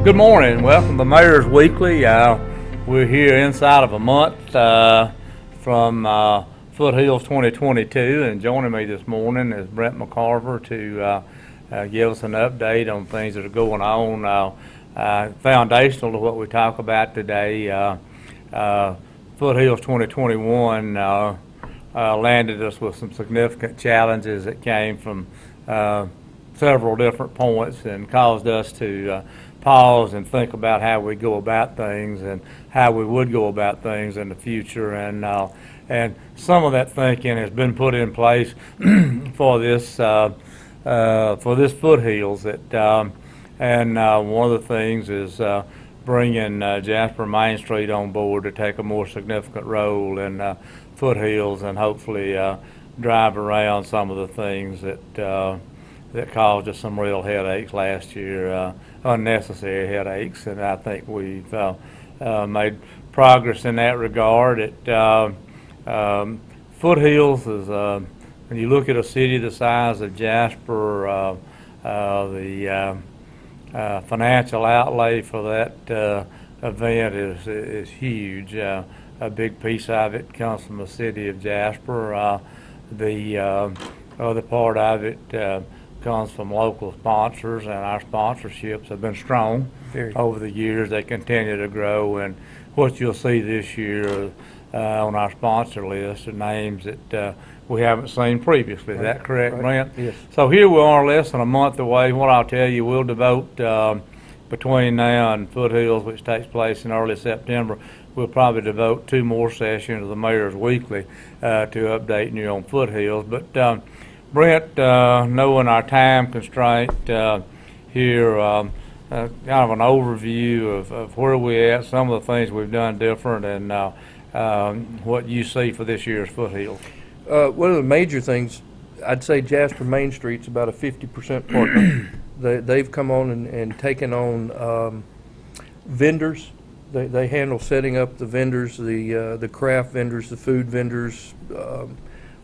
Good morning. Welcome to Mayor's Weekly. We're here inside of a month from Foothills 2022, and joining me this morning is Brent McCarver to give us an update on things that are going on. Foundational to what we talk about today, Foothills 2021 landed us with some significant challenges that came from several different points and caused us to pause and think about how we go about things and how we would go about things in the future. And some of that thinking has been put in place for this Foothills. And one of the things is bringing Jasper Main Street on board to take a more significant role in Foothills, and hopefully drive around some of the things that caused us some real headaches last year, unnecessary headaches, and I think we've made progress in that regard. Foothills is, when you look at a city the size of Jasper, the financial outlay for that event is huge. A big piece of it comes from the city of Jasper. The other part of it comes from local sponsors, and our sponsorships have been strong over the years. They continue to grow, and what you'll see this year on our sponsor list are names that we haven't seen previously. Is that correct, Brent? Yes. So here we are, less than a month away. What I'll tell you, we'll devote between now and Foothills, which takes place in early September, we'll probably devote 2 more sessions of the Mayor's Weekly to updating you on Foothills. But Brent, knowing our time constraint here, kind of an overview of where we're at, some of the things we've done different, and what you see for this year's Foothills. One of the major things, I'd say Jasper Main Street's about a 50% partner. They've come on and taken on vendors. They handle setting up the vendors, the craft vendors, the food vendors.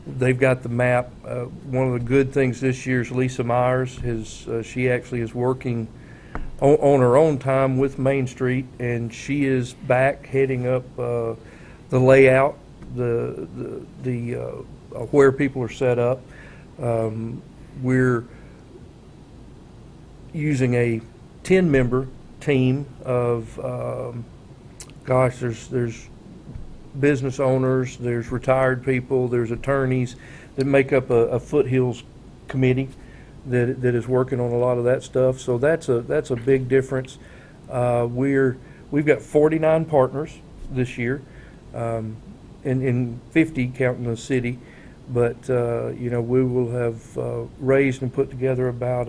They've got the map. One of the good things this year is Lisa Myers. She actually is working on her own time with Main Street, and she is back heading up the layout, the where people are set up. We're using a 10-member team of there's business owners, there's retired people, there's attorneys that make up a Foothills committee that is working on a lot of that stuff. So that's a big difference. We've got 49 partners this year, in 50 counting the city, but we will have raised and put together about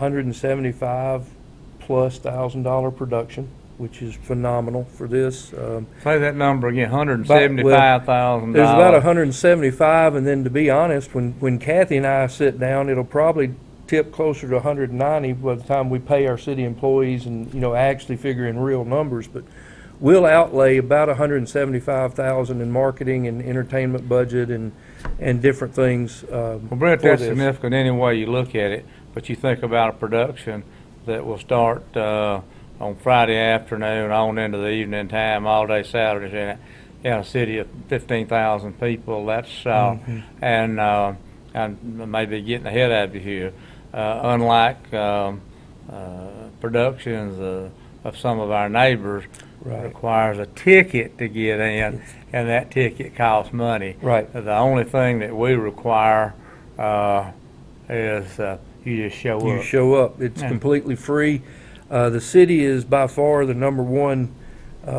$175,000+ production, which is phenomenal for this. Say that number again, $175,000. There's about 175, and then to be honest, when Kathy and I sit down, it'll probably tip closer to 190 by the time we pay our city employees and actually figure in real numbers. But we'll outlay about 175,000 in marketing and entertainment budget and different things. Well, Brent, that's significant any way you look at it. But you think about a production that will start on Friday afternoon on into the evening time, all day Saturday in a city of 15,000 people. That's and maybe getting ahead of you here. Unlike productions of some of our neighbors, requires a ticket to get in, and that ticket costs money. Right. The only thing that we require is you just show up. You show up. It's completely free. The city is by far the #1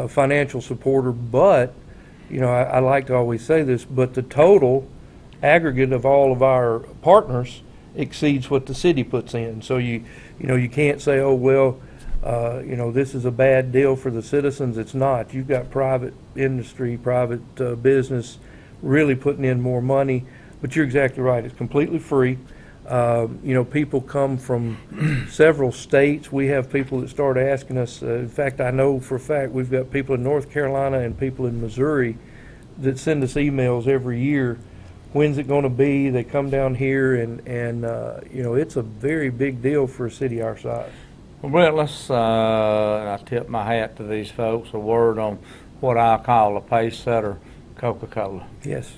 financial supporter, but I like to always say this, but the total aggregate of all of our partners exceeds what the city puts in. So you can't say, oh well, this is a bad deal for the citizens. It's not. You've got private industry, private business really putting in more money, but you're exactly right. It's completely free. People come from several states. We have people that start asking us. In fact, I know for a fact we've got people in North Carolina and people in Missouri that send us emails every year. When's it going to be? They come down here, and it's a very big deal for a city our size. Well, Brent, I tip my hat to these folks, a word on what I call a pace setter, Coca-Cola. Yes.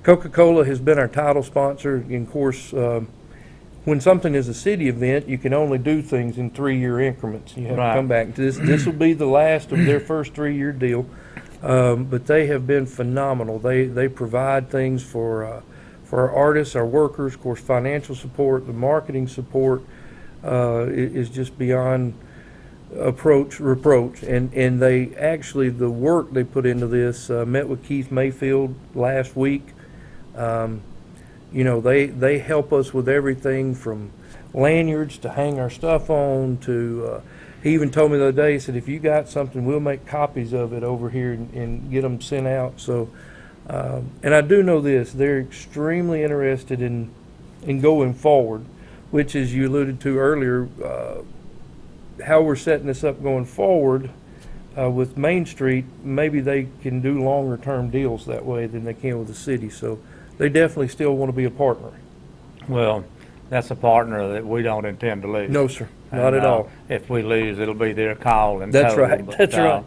Coca-Cola has been our title sponsor. And of course, when something is a city event, you can only do things in 3-year increments. You have Right. to come back. This will be the last of their first 3-year deal, but they have been phenomenal. They provide things for our artists, our workers, of course, financial support, the marketing support is just beyond reproach. And they actually, the work they put into this, met with Keith Mayfield last week. You know, they help us with everything from lanyards to hang our stuff on to, he even told me the other day, he said, if you got something, we'll make copies of it over here and get them sent out. So, and I do know this, they're extremely interested in going forward, which, as you alluded to earlier, how we're setting this up going forward with Main Street, maybe they can do longer term deals that way than they can with the city. So they definitely still want to be a partner. Well, that's a partner that we don't intend to lose. No, sir, not at all. If we lose, it'll be their call and That's total. right. But, That's right.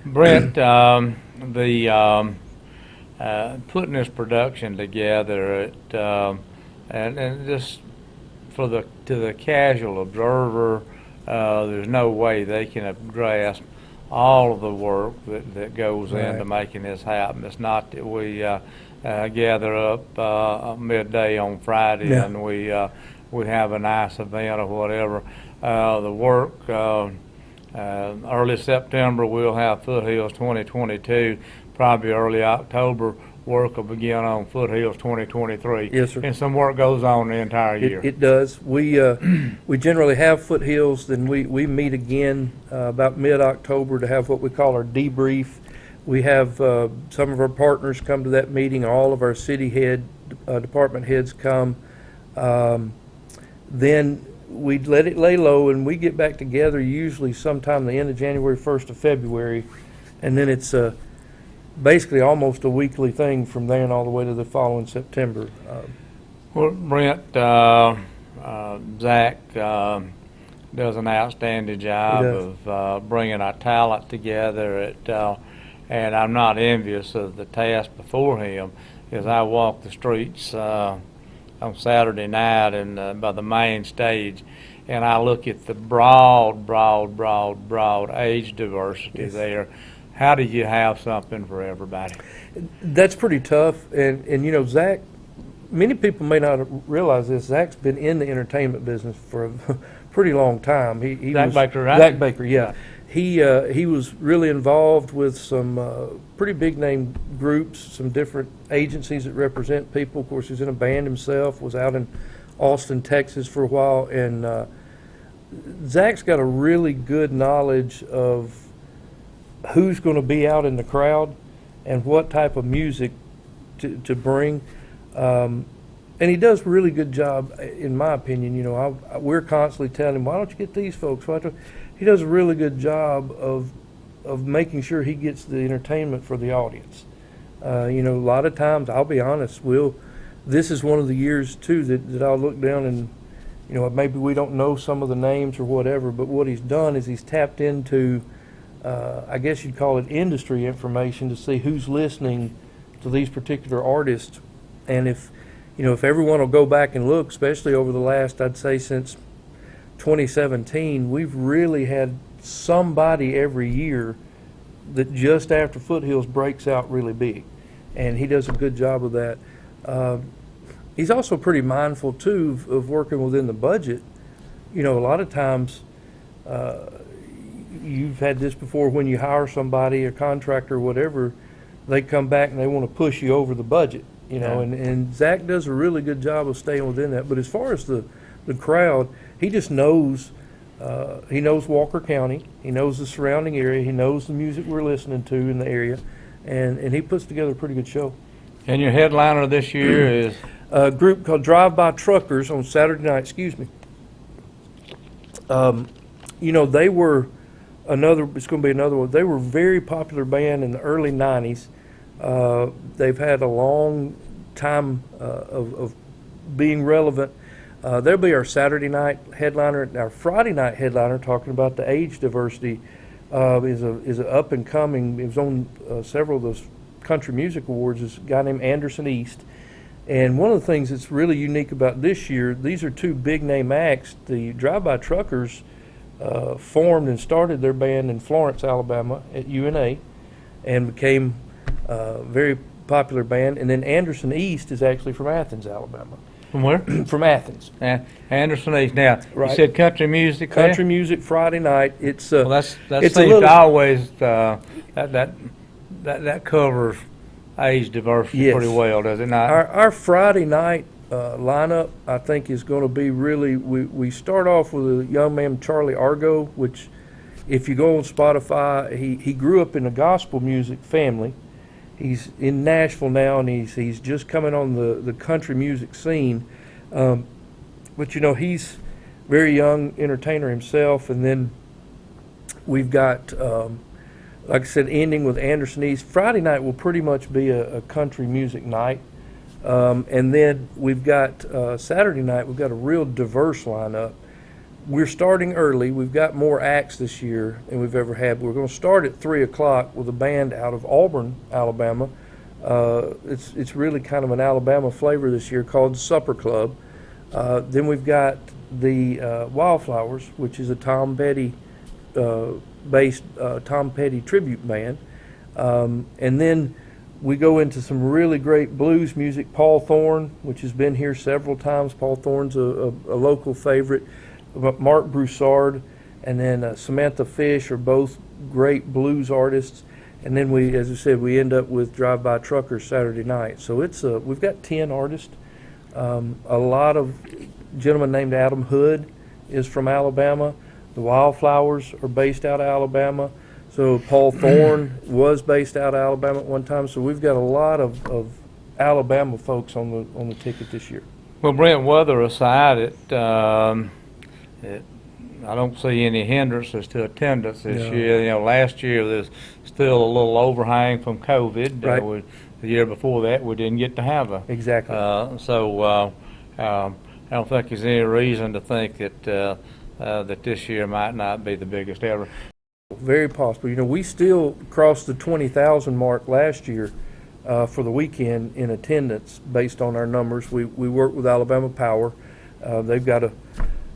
Brent, putting this production together, and just to the casual observer, there's no way they can grasp all of the work that goes Right. into making this happen. It's not that we gather up midday on Friday Yeah. and we have a nice event or whatever. The work, early September, we'll have Foothills 2022. Probably early October, work will begin on Foothills 2023. Yes, sir. And some work goes on the entire year. It does. We generally have Foothills, then we meet again about mid-October to have what we call our debrief. We have some of our partners come to that meeting. All of our city department heads come. Then we let it lay low, and we get back together usually sometime the end of January, 1st of February, and then it's basically almost a weekly thing from there and all the way to the following September. Well, Brent, Zach does an outstanding job of bringing our talent together. And I'm not envious of the task before him. As I walk the streets on Saturday night and by the main stage, and I look at the broad age diversity there. How do you have something for everybody? That's pretty tough. And you know, Zach, many people may not realize this. Zach's been in the entertainment business for a pretty long time. Zach Baker, right? Zach Baker, yeah. He was really involved with some pretty big name groups, some different agencies that represent people. Of course, he's in a band himself, was out in Austin, Texas for a while. And Zach's got a really good knowledge of who's going to be out in the crowd and what type of music to bring. And he does a really good job, in my opinion. You know, we're constantly telling him, why don't you get these folks? He does a really good job of making sure he gets the entertainment for the audience. You know, a lot of times, I'll be honest, this is one of the years, too, that I'll look down and, you know, maybe we don't know some of the names or whatever, but what he's done is he's tapped into I guess you'd call it industry information to see who's listening to these particular artists. And if everyone will go back and look, especially over the last, I'd say since 2017, we've really had somebody every year that just after Foothills breaks out really big. And he does a good job of that. He's also pretty mindful, too, of working within the budget. You know, a lot of times, you've had this before, when you hire somebody, a contractor or whatever, they come back and they want to push you over the budget, you know, and Zach does a really good job of staying within that. But as far as the crowd, he just knows, he knows Walker County, he knows the surrounding area, he knows the music we're listening to in the area, and he puts together a pretty good show. And your headliner this year is? A group called Drive-By Truckers on Saturday night, excuse me. You know, they were it's going to be another one. They were a very popular band in the early 90s. They've had a long time of being relevant. They'll be our Saturday night headliner. Our Friday night headliner, talking about the age diversity, is a up and coming. It was on several of those country music awards. Is a guy named Anderson East. And one of the things that's really unique about this year, these are two big name acts. The Drive-By Truckers formed and started their band in Florence, Alabama at UNA and became a very popular band. And then Anderson East is actually from Athens, Alabama. From where? From Athens. Anderson East. Now, Right. you said country music there? Country music Friday night. It's Well, that it's a seems little- to always, that covers age diversity Yes. pretty well, does it not? Our Friday night lineup, I think, is going to be really. We start off with a young man, Charlie Argo, which, if you go on Spotify, he grew up in a gospel music family. He's in Nashville now, and he's just coming on the country music scene. But you know, he's very young entertainer himself. And then we've got, like I said, ending with Anderson East. Friday night will pretty much be a country music night. And then we've got Saturday night, we've got a real diverse lineup. We're starting early. We've got more acts this year than we've ever had. We're going to start at 3 o'clock with a band out of Auburn, Alabama. It's really kind of an Alabama flavor this year called Supper Club. Then we've got the Wildflowers, which is a Tom Petty based Tom Petty tribute band. And then we go into some really great blues music. Paul Thorne, which has been here several times. Paul Thorne's a local favorite. Mark Broussard and then Samantha Fish are both great blues artists. And then we, as I said, we end up with Drive-By Truckers Saturday night. So it's we've got 10 artists. A lot of gentlemen named Adam Hood is from Alabama. The Wildflowers are based out of Alabama. So Paul Thorne was based out of Alabama at one time. So we've got a lot of Alabama folks on the ticket this year. Well, Brent, weather aside, I don't see any hindrances to attendance this No. year. You know, last year there's still a little overhang from COVID. Right. The year before that, we didn't get to have a. Exactly. I don't think there's any reason to think that that this year might not be the biggest ever. Very possible. You know, we still crossed the 20,000 mark last year for the weekend in attendance based on our numbers. We work with Alabama Power. They've got a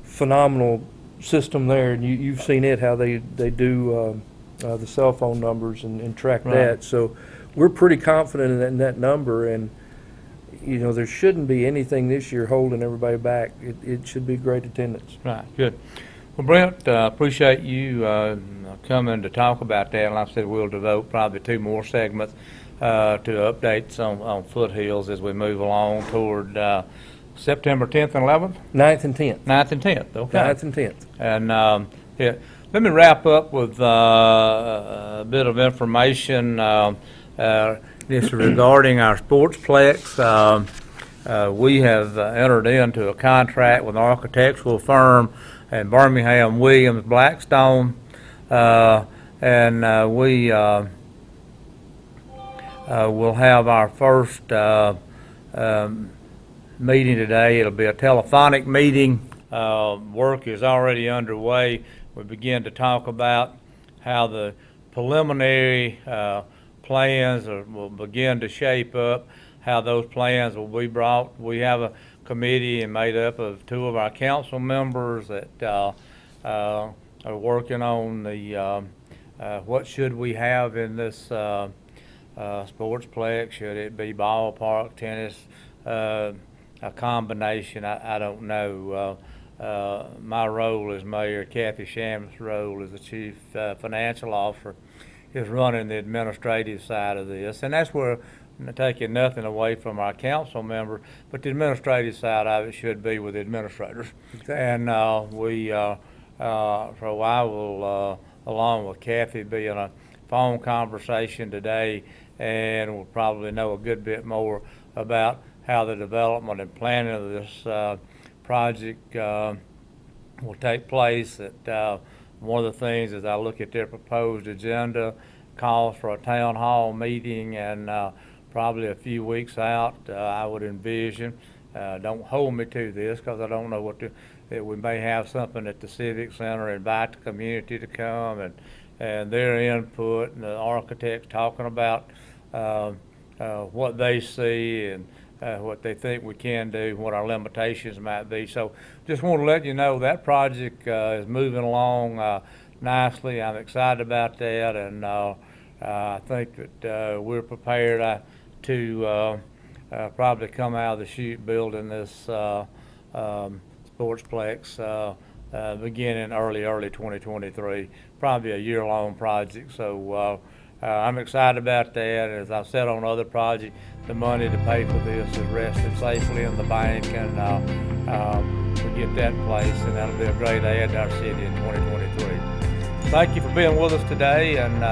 phenomenal system there, and you've seen it, how they do the cell phone numbers and track Right. that. So we're pretty confident in that number, and you know, there shouldn't be anything this year holding everybody back. It should be great attendance. Right, good. Well, Brent, appreciate you coming to talk about that. And like I said, we'll devote probably 2 more segments to updates on Foothills as we move along toward September 10th and 11th? 9th and 10th. 9th and 10th, okay. 9th and 10th. And yeah, let me wrap up with a bit of information this regarding our Sportsplex. We have entered into a contract with an architectural firm in Birmingham, Williams Blackstone, and we will have our first meeting today. It'll be a telephonic meeting. Work is already underway. We begin to talk about how the preliminary plans will begin to shape up, how those plans will be brought. We have a committee made up of 2 of our council members that are working on the what should we have in this Sportsplex. Should it be ballpark, tennis, a combination? I don't know. My role as mayor, Kathy Sham's role as the chief financial officer, is running the administrative side of this, and that's where, taking nothing away from our council members, but the administrative side of it should be with the administrators. Exactly. And we, for a while, will, along with Kathy, be in a phone conversation today, and we'll probably know a good bit more about how the development and planning of this project will take place. That one of the things, as I look at their proposed agenda, calls for a town hall meeting, and probably a few weeks out, I would envision Don't hold me to this, because I don't know that we may have something at the Civic Center, invite the community to come and their input, and the architects talking about what they see and what they think we can do, what our limitations might be. So just want to let you know that project is moving along nicely. I'm excited about that, and I think that we're prepared to probably come out of the chute building this Sportsplex beginning early 2023, probably a year-long project. So I'm excited about that. As I've said on other projects, the money to pay for this is rested safely in the bank, and we get that in place, and that'll be a great add to our city in 2023. Thank you for being with us today, and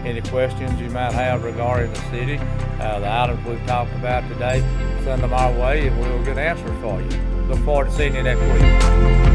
any questions you might have regarding the city, the items we've talked about today, send them our way and we'll get answers for you. Look forward to seeing you next week.